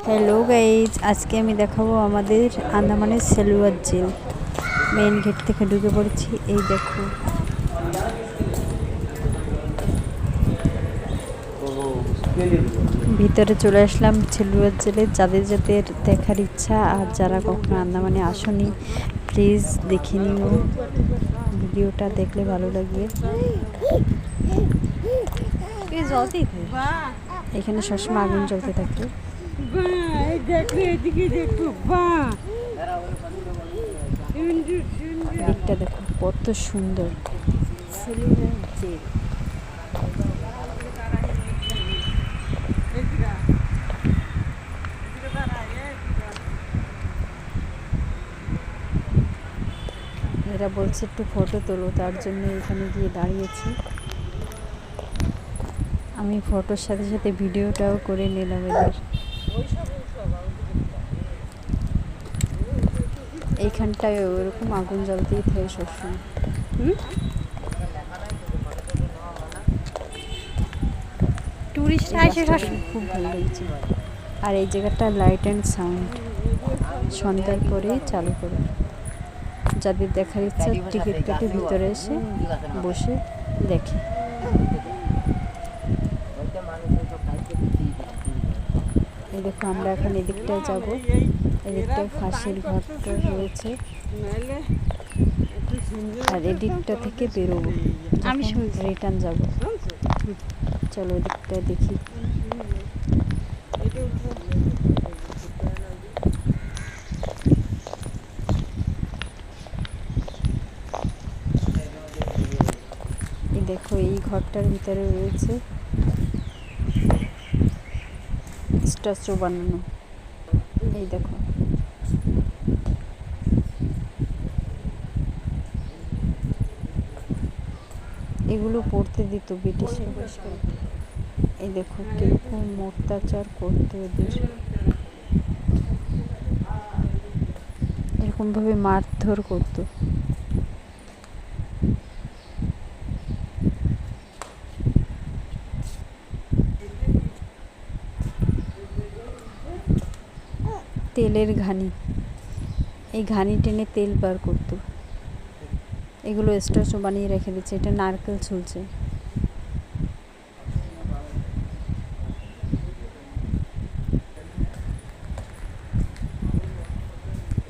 Hello guys, আজকে আমি দেখাবো আমাদের আন্দামানের সেলুয়ার জেল। মেন গেট থেকে ঢুকে পড়েছি। এই দেখো, ভিতরে চলে আসলাম সেলুয়ার জেলে। যাদের যাদের দেখার ইচ্ছা আর যারা কখনো আন্দামানে আসনি, প্লিজ দেখে নিও। ভিডিওটা দেখলে ভালো লাগবে। এখানে সবসময় আগুন জ্বলতে থাকে। দিকটা দেখো কত সুন্দর। এরা বলছে একটু ফটো তোলো, তার জন্য এখানে গিয়ে দাঁড়িয়েছি। আমি ফটোর সাথে সাথে ভিডিওটাও করে নিলাম এদের। এইখানটায় ওরকম আগুন জ্বলতেই থাকে সবসময়। টুরিস্ট খুব ভালো লাগছে। আর এই জায়গাটা লাইট অ্যান্ড সাউন্ড সন্ধ্যার পরেই চালু করে। যাদের দেখার ইচ্ছা টিকিট কেটে ভিতরে এসে বসে দেখে। এই দেখো, আমরা এখন এদিকটায় যাব। এদিকটায় ফাঁসির ঘরটা রয়েছে, আর এদিকটা থেকে বেরোবো। আমি রিটার্ন যাব। চলো এদিকটায় দেখি। এই দেখো, এই ঘরটার ভিতরে রয়েছে স্ট্যাচু বানানো। এই দেখো, এগুলো পড়তে দিত ব্রিটিশরা। এই দেখো কিরকম অত্যাচার করতো এদের, এরকম ভাবে মারধর করতো। তেলের ঘানি, এই ঘানি টেনে তেল বার করতো। এগুলো স্ট্যাচু বানিয়ে রেখে দিচ্ছে। এটা নারকেল ঝুলছে।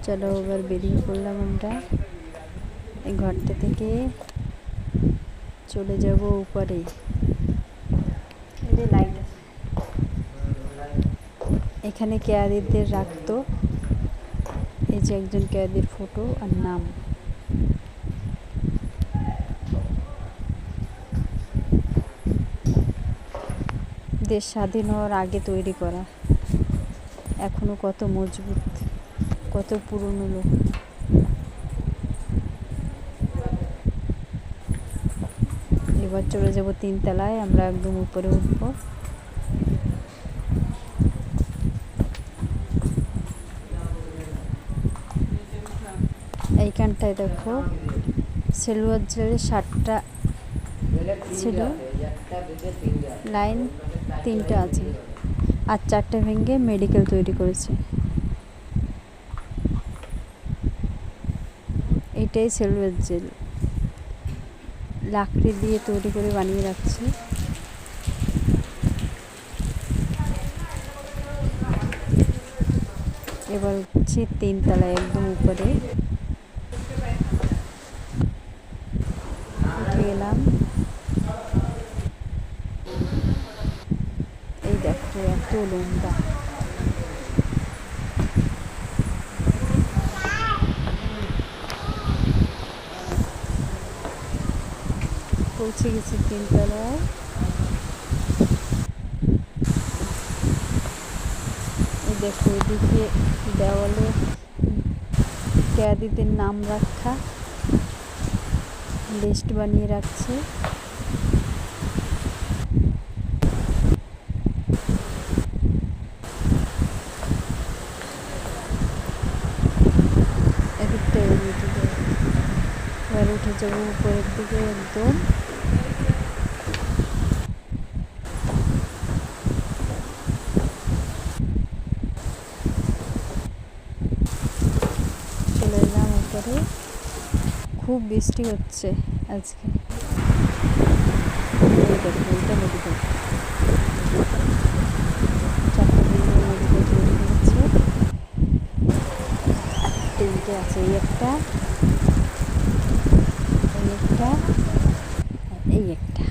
চলো এবার বেরিয়ে পড়লাম আমরা। এই ঘরটা থেকে চলে যাব উপরে। এখানে কেয়াদিদের রাখতো। এই যে একজন কেয়াদির ফটো আর নাম। দেশ স্বাধীন হওয়ার আগে তৈরি করা, এখনো কত মজবুত, কত পুরনো লোক। এবার চলে যাব 3 তলায়। আমরা একদম উপরে উঠবো। এইখানটায় দেখো, সেলুয়ার জেলের 7টা ছিল, লাইন 3টা আছে, আর 4টে ভেঙে মেডিকেল তৈরি করেছে। এটাই সেলুয়ার জেল, লাকড়ি দিয়ে তৈরি করে বানিয়ে রাখছে। এবার হচ্ছে 3 তলায় একদম উপরে উঠে গেলাম। এই দেখো এত লম্বা। পৌঁছে গেছি 3 তলায়। এই দেখো, এদিকে দেওয়ালে কেয়াদিদের নাম রাখা লিস্ট বানিয়ে রাখছে। এদিকটা এবার উঠে যাবো উপরের দিকে একদম। করে। খুব বৃষ্টি হচ্ছে আজকে। এই দেখো, এইটা নদীতে 4টা দিনের নদীতে তৈরি হয়েছে। তিনটে আছে, এই একটা, এই একটা, এই একটা।